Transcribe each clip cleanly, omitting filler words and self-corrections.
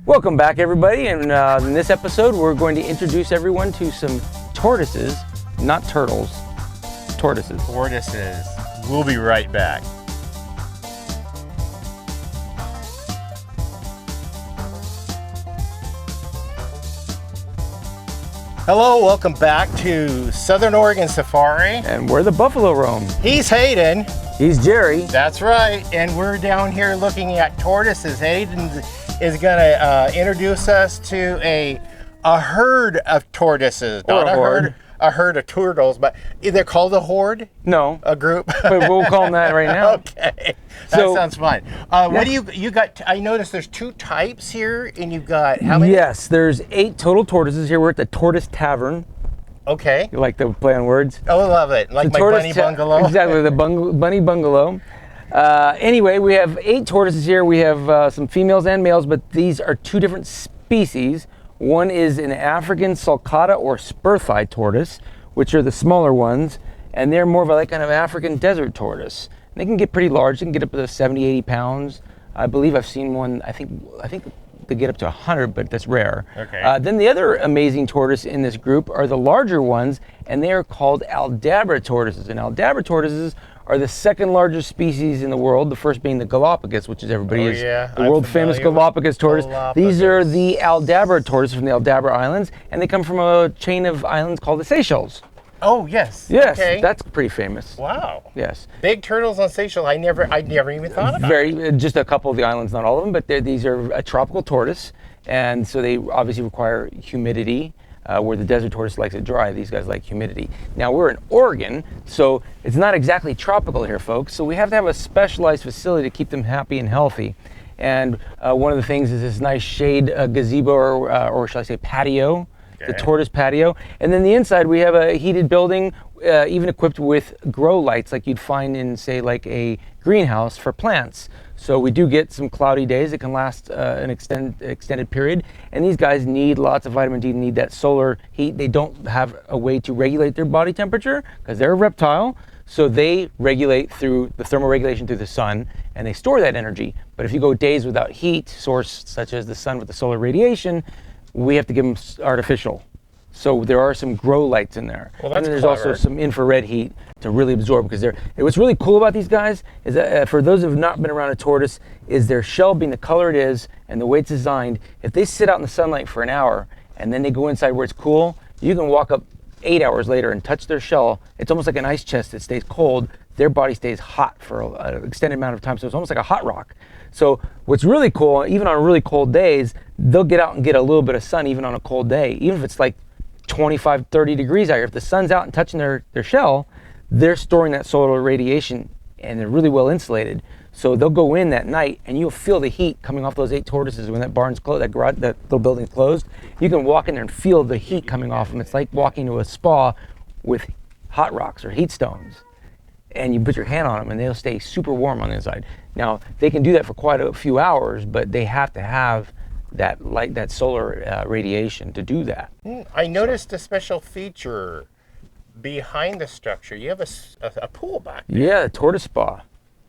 Welcome back, everybody, and in this episode we're going to introduce everyone to some tortoises, not turtles, tortoises. Tortoises. We'll be right back. Hello, welcome back to Southern Oregon Safari. And where the buffalo roam. He's Hayden. He's Jerry. That's right, and we're down here looking at tortoises. Hayden is gonna introduce us to a herd of tortoises. Or Not a horde. A herd of turtles, but they're called a horde? No, A group? but we'll call them that right now. Okay, that So- sounds fun. What do you got? I noticed there's two types here, and you've got how many? Yes, there's 8 total tortoises here. We're at the Tortoise Tavern. Okay. You like the play on words? Oh, I love it. Like The my Tortoise bunny bungalow. Exactly, the bunny bungalow. Anyway, we have 8 tortoises here. We have some females and males, but these are 2 different species. One is an African sulcata or spur-thigh tortoise, which are the smaller ones, and they're more of a kind of African desert tortoise. And they can get pretty large. They can get up to 70, 80 pounds. I believe I've seen one, I think they get up to 100, but that's rare. Okay. Then the other amazing tortoise in this group are the larger ones, and they are called Aldabra tortoises. And Aldabra tortoises are the second largest species in the world, the first being the Galapagos, which is the I'm world famous familiar with Galapagos tortoise. These are Galapagos. the Aldabra tortoises from the Aldabra Islands, and they come from a chain of islands called the Seychelles. Oh, yes. Yes, Okay. that's pretty famous. Wow. Yes. Big turtles on Seychelles. I never even thought about. Just a couple of the islands, not all of them, but these are a tropical tortoise, and so they obviously require humidity. Where the desert tortoise likes it dry, these guys like humidity. Now we're in Oregon, so it's not exactly tropical here, folks. So we have to have a specialized facility to keep them happy and healthy. And one of the things is this nice shade gazebo, or shall I say patio, the Okay. tortoise patio. And then the inside we have a heated building, even equipped with grow lights like you'd find in, say, like a greenhouse for plants. So we do get some cloudy days that can last an extended period, and these guys need lots of vitamin D, need that solar heat. They don't have a way to regulate their body temperature because they're a reptile, so they regulate through the thermal regulation through the sun, and they store that energy. But if you go days without heat source, such as the sun with the solar radiation, we have to give them artificial. So there are some grow lights in there. Well, and that's then there's clever. also some infrared heat to really absorb, because what's really cool about these guys is that for those who have not been around a tortoise, is their shell being the color it is and the way it's designed. If they sit out in the sunlight for an hour and then they go inside where it's cool, you can walk up 8 hours later and touch their shell. It's almost like an ice chest that stays cold. Their body stays hot for an extended amount of time, so it's almost like a hot rock. So what's really cool, even on really cold days, they'll get out and get a little bit of sun even on a cold day, even if it's like 25, 30 degrees out here. If the sun's out and touching their shell, they're storing that solar radiation, and they're really well insulated. So they'll go in that night and you'll feel the heat coming off those 8 tortoises when that barn's closed, that garage, that little building's closed. You can walk in there and feel the heat coming off them. It's like walking to a spa with hot rocks or heat stones. And you put your hand on them and they'll stay super warm on the inside. Now, they can do that for quite a few hours, but they have to have that light, that solar radiation to do that. I noticed a special feature behind the structure. You have a pool back there. Yeah, the Tortoise Spa.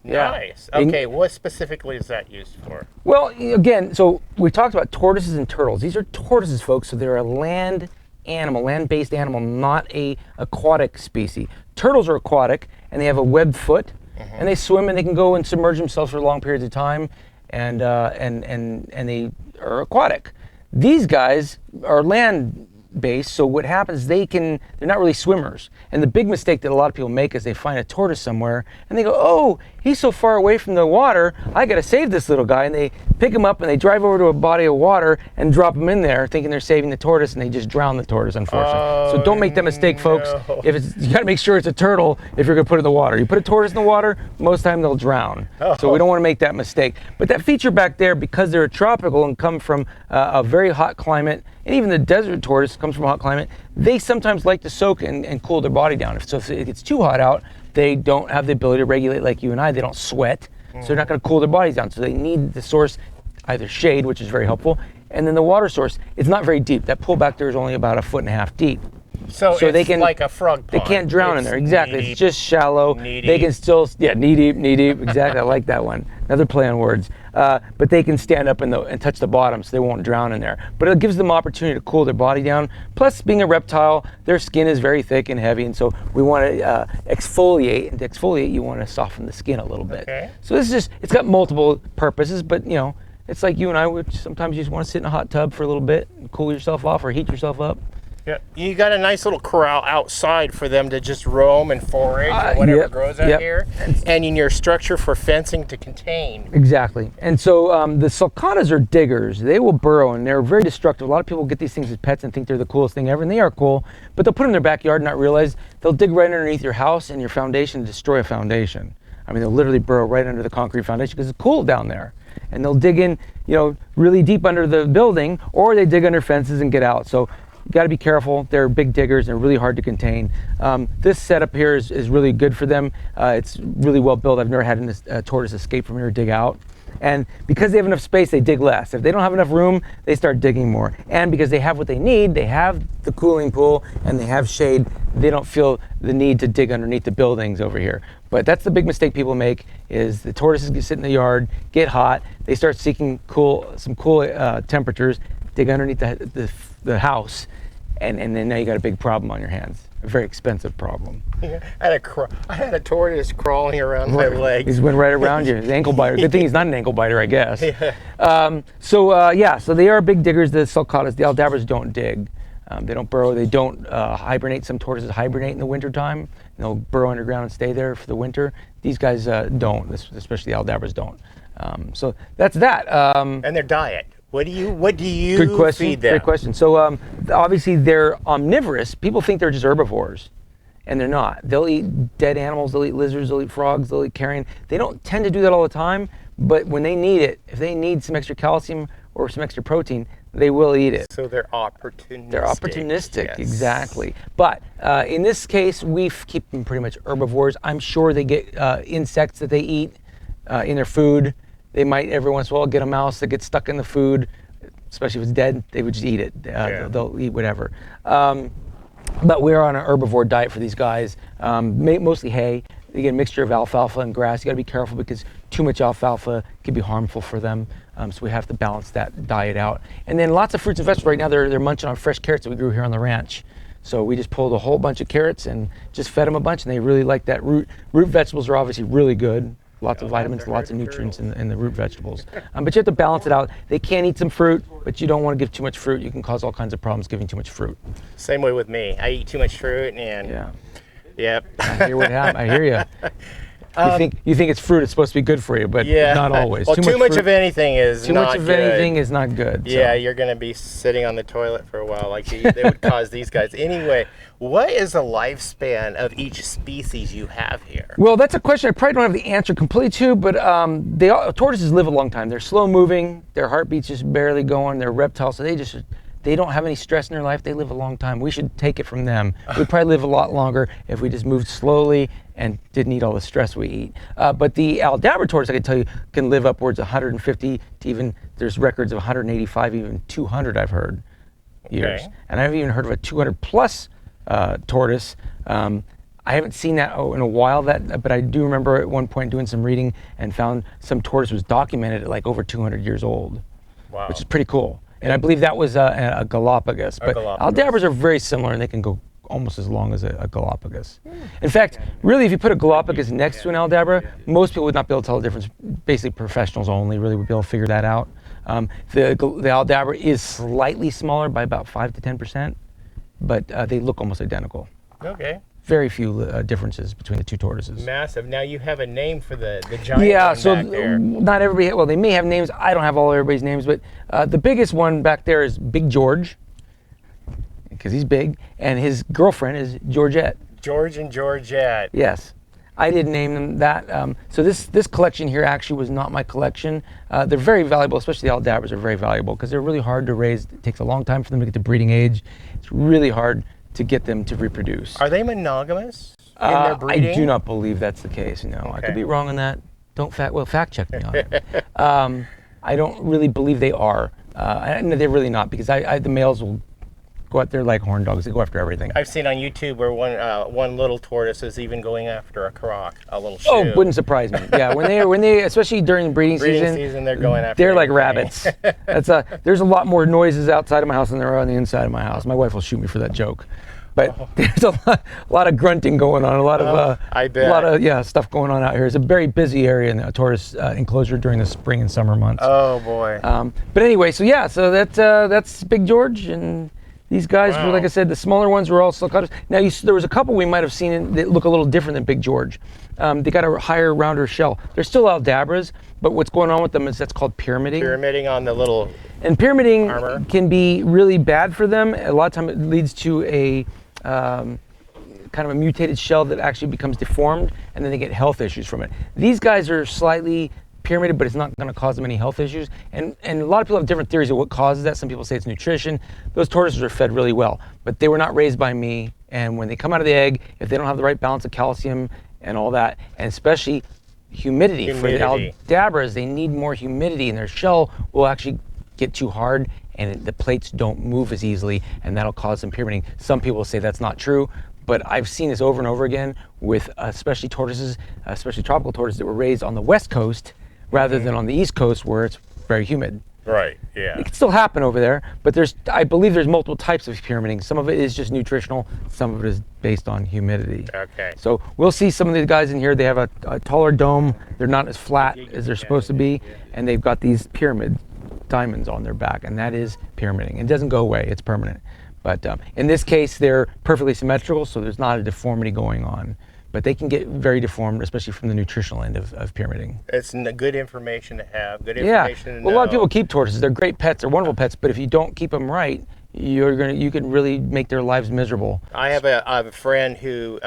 Yeah. Nice. Okay, what specifically is that used for? Well, again, so we talked about tortoises and turtles. These are tortoises, folks, so they're a land animal, land-based animal, not a aquatic species. Turtles are aquatic, and they have a webbed foot, and they swim, and they can go and submerge themselves for long periods of time, and they are aquatic. These guys are land-based, so what happens, they're not really swimmers. And the big mistake that a lot of people make is they find a tortoise somewhere, and they go, oh, he's so far away from the water, I gotta save this little guy. And they pick him up and they drive over to a body of water and drop him in there thinking they're saving the tortoise, and they just drown the tortoise, unfortunately. So don't make that mistake, folks. no. You gotta make sure it's a turtle if you're gonna put it in the water. You put a tortoise in the water, most of the time they'll drown. So we don't wanna make that mistake. But that feature back there, because they're tropical and come from a very hot climate, and even the desert tortoise comes from a hot climate, they sometimes like to soak and cool their body down. So if it gets too hot out, they don't have the ability to regulate like you and I. They don't sweat, so they're not going to cool their bodies down. So they need the source, either shade, which is very helpful, and then the water source. It's not very deep. That pool back there is only about 1.5 feet deep. So they it's can, like a frog They pond. can't drown in there. Exactly. Knee It's just shallow. Knee They can deep. still, knee deep. Exactly. I like that one. Another play on words. but they can stand up and touch the bottom, so they won't drown in there. But it gives them opportunity to cool their body down. Plus, being a reptile, their skin is very thick and heavy, and so we want to exfoliate. And to exfoliate, you want to soften the skin a little bit. Okay. So this is just, it's got multiple purposes, but you know, it's like you and I, which sometimes you just want to sit in a hot tub for a little bit and cool yourself off or heat yourself up. Yeah, you got a nice little corral outside for them to just roam and forage or whatever grows out here, and in your structure for fencing to contain. Exactly. And so the sulcatas are diggers. They will burrow, and they're very destructive. A lot of people get these things as pets and think they're the coolest thing ever, and they are cool, but they'll put them in their backyard and not realize they'll dig right underneath your house and your foundation and destroy a foundation. I mean, they'll literally burrow right under the concrete foundation because it's cool down there. And they'll dig in, you know, really deep under the building, or they dig under fences and get out. So you got to be careful. They're big diggers and really hard to contain. This setup here is really good for them. It's really well built. I've never had a tortoise escape from here or dig out. And because they have enough space, they dig less. If they don't have enough room, they start digging more. And because they have what they need, they have the cooling pool and they have shade, they don't feel the need to dig underneath the buildings over here. But that's the big mistake people make, is the tortoises get sit in the yard, get hot, they start seeking some cool temperatures, dig underneath the house, and then now you got a big problem on your hands. A very expensive problem. Yeah, I had a tortoise crawling around my legs. He went right around you. His ankle biter. Good thing he's not an ankle biter, I guess. Yeah. So they are big diggers. The sulcatas, the Aldabras don't dig. They don't burrow. They don't hibernate. Some tortoises hibernate in the wintertime. They'll burrow underground and stay there for the winter. These guys don't, especially the Aldabras don't. So that's that. And their diet. What do you Good question. feed them? Great question. So obviously they're omnivorous. People think they're just herbivores, and they're not. They'll eat dead animals. They'll eat lizards. They'll eat frogs. They'll eat carrion. They don't tend to do that all the time, but when they need it, if they need some extra calcium or some extra protein, they will eat it. So they're opportunistic. They're opportunistic, yes. Exactly. But in this case, we keep them pretty much herbivores. I'm sure they get insects that they eat in their food. They might every once in a while get a mouse that gets stuck in the food, especially if it's dead. They would just eat it. They'll eat whatever. But we're on an herbivore diet for these guys, mostly hay. They get a mixture of alfalfa and grass. You got to be careful because too much alfalfa can be harmful for them. So we have to balance that diet out. And then lots of fruits and vegetables. Right now they're munching on fresh carrots that we grew here on the ranch. So we just pulled a whole bunch of carrots and just fed them a bunch, and they really like that. Root vegetables are obviously really good. Lots of vitamins, lots of nutrients in the root vegetables. But you have to balance it out. They can eat some fruit, but you don't want to give too much fruit. You can cause all kinds of problems giving too much fruit. Same way with me. I eat too much fruit, and yep. I hear what happened. I hear you. You think it's fruit. It's supposed to be good for you, but not always. Well, too much of anything is not good. Too much of anything is not good. Yeah, you're going to be sitting on the toilet for a while, like they would cause these guys. Anyway, what is the lifespan of each species you have here? Well, that's a question I probably don't have the answer completely to, but tortoises live a long time. They're slow moving. Their heartbeat's just barely going. They're reptiles, so they don't have any stress in their life. They live a long time. We should take it from them. We'd probably live a lot longer if we just moved slowly and didn't eat all the stress we eat. But the Aldabra tortoise, I can tell you, can live upwards of 150 to even, there's records of 185, even 200 I've heard years. Okay. And I've even heard of a 200 plus tortoise. I haven't seen that in a while, but I do remember at one point doing some reading and found some tortoise was documented at like over 200 years old, Wow. which is pretty cool. And I believe that was a Galapagos. But Aldabras are very similar, and they can go almost as long as a Galapagos. In fact, really, if you put a Galapagos next to an Aldabra, most people would not be able to tell the difference. Basically, professionals only really would be able to figure that out. The Aldabra is slightly smaller by about 5 to 10%, but they look almost identical. Okay. Very few differences between the two tortoises. Massive. Now you have a name for the giant one back there. Not everybody, well, they may have names. I don't have everybody's names, but the biggest one back there is Big George, because he's big, and his girlfriend is Georgette. George and Georgette. Yes. I didn't name them that. So this collection here actually was not my collection. They're very valuable, especially the Aldabras are very valuable because they're really hard to raise. It takes a long time for them to get to breeding age. It's really hard to get them to reproduce. Are they monogamous in their breeding? I do not believe that's the case, no. Okay. I could be wrong on that. Fact check me on it. I don't really believe they are. They're really not, because the males will go out there like horn dogs. They go after everything. I've seen on YouTube where one little tortoise is even going after a croc, a little shoe. Oh, wouldn't surprise me. Yeah, when they especially during breeding season, they're going after. They're like everything. rabbits. There's a lot more noises outside of my house than there are on the inside of my house. My wife will shoot me for that joke. But there's a lot of grunting going on, a lot of stuff going on out here. It's a very busy area in the tortoise enclosure during the spring and summer months. Oh boy. But anyway, so that's Big George, and these guys were, like I said, the smaller ones were all sulcatas. Now there was a couple we might have seen that look a little different than Big George. They got a higher, rounder shell. They're still Aldabras, but what's going on with them is that's called pyramiding. Pyramiding on the little. And pyramiding armor can be really bad for them. A lot of time it leads to a kind of a mutated shell that actually becomes deformed, and then they get health issues from it. These guys are slightly pyramided, but it's not going to cause them any health issues. And a lot of people have different theories of what causes that. Some people say it's nutrition. Those tortoises are fed really well, but they were not raised by me. And when they come out of the egg, if they don't have the right balance of calcium and all that, and especially humidity. For the Aldabras, they need more humidity, and their shell will actually get too hard, and the plates don't move as easily, and that'll cause some pyramiding. Some people say that's not true, but I've seen this over and over again with especially tortoises, especially tropical tortoises that were raised on the West Coast rather than on the East Coast where it's very humid. Right, yeah. It can still happen over there, but I believe there's multiple types of pyramiding. Some of it is just nutritional, some of it is based on humidity. Okay. So we'll see some of these guys in here. They have a taller dome. They're not as flat as they're supposed to be, and they've got these pyramid diamonds on their back, and that is pyramiding. It doesn't go away, it's permanent. But in this case, they're perfectly symmetrical, so there's not a deformity going on. But they can get very deformed, especially from the nutritional end of pyramiding. It's good information to have, good information to know. Well, a lot of people keep tortoises. They're great pets, they're wonderful pets, but if you don't keep them right, you can really make their lives miserable. I have a friend who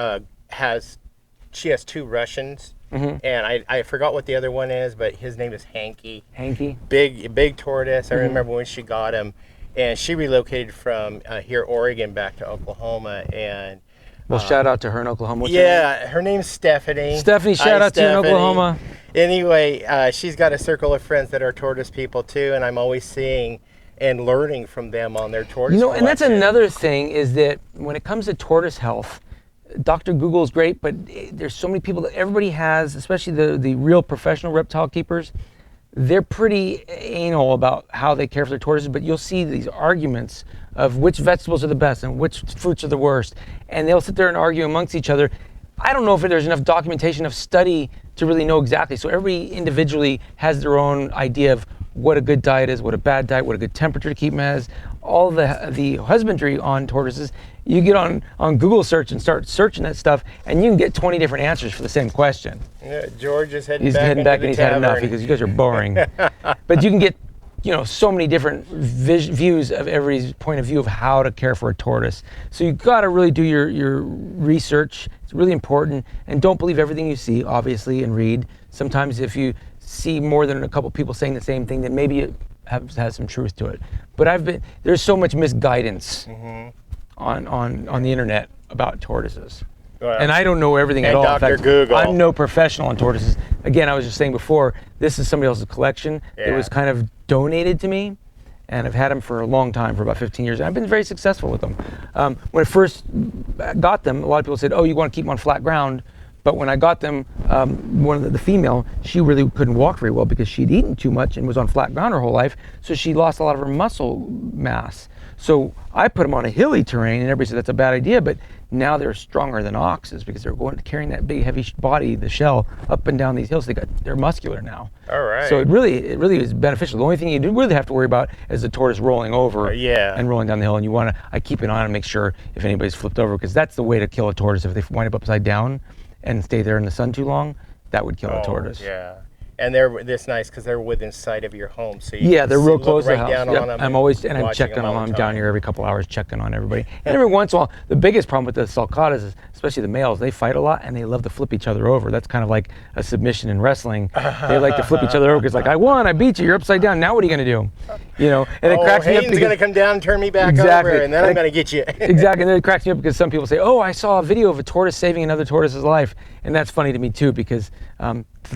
she has two Russians, and I forgot what the other one is, but his name is Hanky. Hanky? Big tortoise. I remember when she got him, and she relocated from here, Oregon, back to Oklahoma, and well, shout out to her in Oklahoma. What's her name's Stephanie. Stephanie, shout out to you in Oklahoma. Anyway, she's got a circle of friends that are tortoise people too, and I'm always seeing and learning from them on their tortoise collection. And that's another thing, is that when it comes to tortoise health, Dr. Google is great, but there's so many people that everybody has, especially the real professional reptile keepers. They're pretty anal about how they care for their tortoises, but you'll see these arguments of which vegetables are the best and which fruits are the worst, and they'll sit there and argue amongst each other. I don't know if there's enough documentation, enough study to really know exactly. So everybody individually has their own idea of what a good diet is, what a bad diet, what a good temperature to keep them as. All the husbandry on tortoises, you get on Google search and start searching that stuff, and you can get 20 different answers for the same question. Yeah, George is heading he's back heading back and he's had tavern. enough because you guys are boring. But you can get so many different views of everybody's point of view of how to care for a tortoise. So you've got to really do your research. It's really important, and don't believe everything you see, obviously, and read. Sometimes if you see more than a couple people saying the same thing, then maybe it has some truth to it. But there's so much misguidance on the internet about tortoises. Well, and I don't know everything at all. Dr. In fact, Google. I'm no professional on tortoises. Again, I was just saying before, this is somebody else's collection. It was kind of donated to me, and I've had them for a long time, for about 15 years. And I've been very successful with them. When I first got them, a lot of people said, oh, you want to keep them on flat ground. But when I got them, one of the female, she really couldn't walk very well because she'd eaten too much and was on flat ground her whole life. So she lost a lot of her muscle mass. So I put them on a hilly terrain, and everybody said that's a bad idea. But now they're stronger than oxes because they're carrying that big, heavy body, the shell, up and down these hills. They're muscular now. All right. So it really is beneficial. The only thing you do really have to worry about is the tortoise rolling over and rolling down the hill. And I keep an eye on and make sure if anybody's flipped over, because that's the way to kill a tortoise. If they wind up upside down and stay there in the sun too long, that would kill a tortoise. Yeah. And it's nice because they're within sight of your home, so they're real close to the house. Down on them. I'm checking on them. I'm down here every couple hours checking on everybody. And every once in a while, the biggest problem with the sulcatas is, especially the males, they fight a lot and they love to flip each other over. That's kind of like a submission in wrestling. They like to flip each other over because, like, I won, I beat you, you're upside down. Now what are you going to do? And it cracks me up. Hayden's going to come down and turn me back over, and then I'm going to get you. Exactly, and then it cracks me up because some people say, oh, I saw a video of a tortoise saving another tortoise's life. And that's funny to me too, because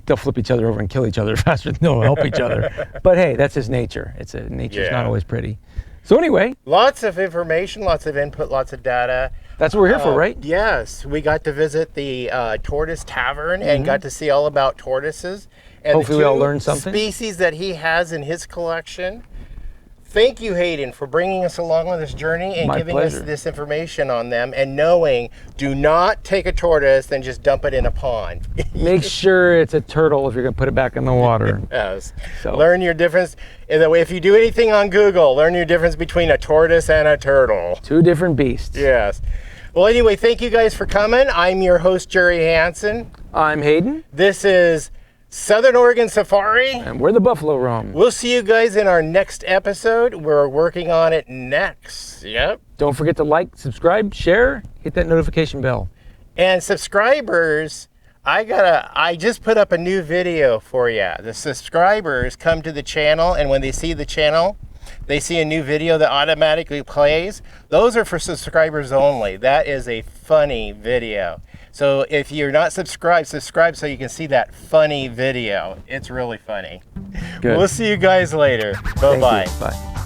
they'll flip each other over and kill each other faster than they'll help each other. But hey, that's his nature. Nature's not always pretty. So anyway, lots of information, lots of input, lots of data. that's what we're here for, right? Yes, we got to visit the Tortoise Tavern and got to see all about tortoises. And Hopefully we all learned something. Species that he has in his collection. Thank you, Hayden, for bringing us along on this journey and giving us this information on them, and knowing, do not take a tortoise and just dump it in a pond. Make sure it's a turtle if you're going to put it back in the water. Yes. So. Learn your difference. If you do anything on Google, learn your difference between a tortoise and a turtle. Two different beasts. Yes. Well, anyway, thank you guys for coming. I'm your host, Jerry Hansen. I'm Hayden. This is Southern Oregon Safari. And we're the Buffalo Roam. We'll see you guys in our next episode. We're working on it next. Yep. Don't forget to like, subscribe, share, hit that notification bell. And subscribers, I just put up a new video for you. The subscribers come to the channel, and when they see the channel, they see a new video that automatically plays. Those are for subscribers only. That is a funny video. So if you're not subscribed, subscribe so you can see that funny video. It's really funny. Good. We'll see you guys later. Bye-bye. Bye.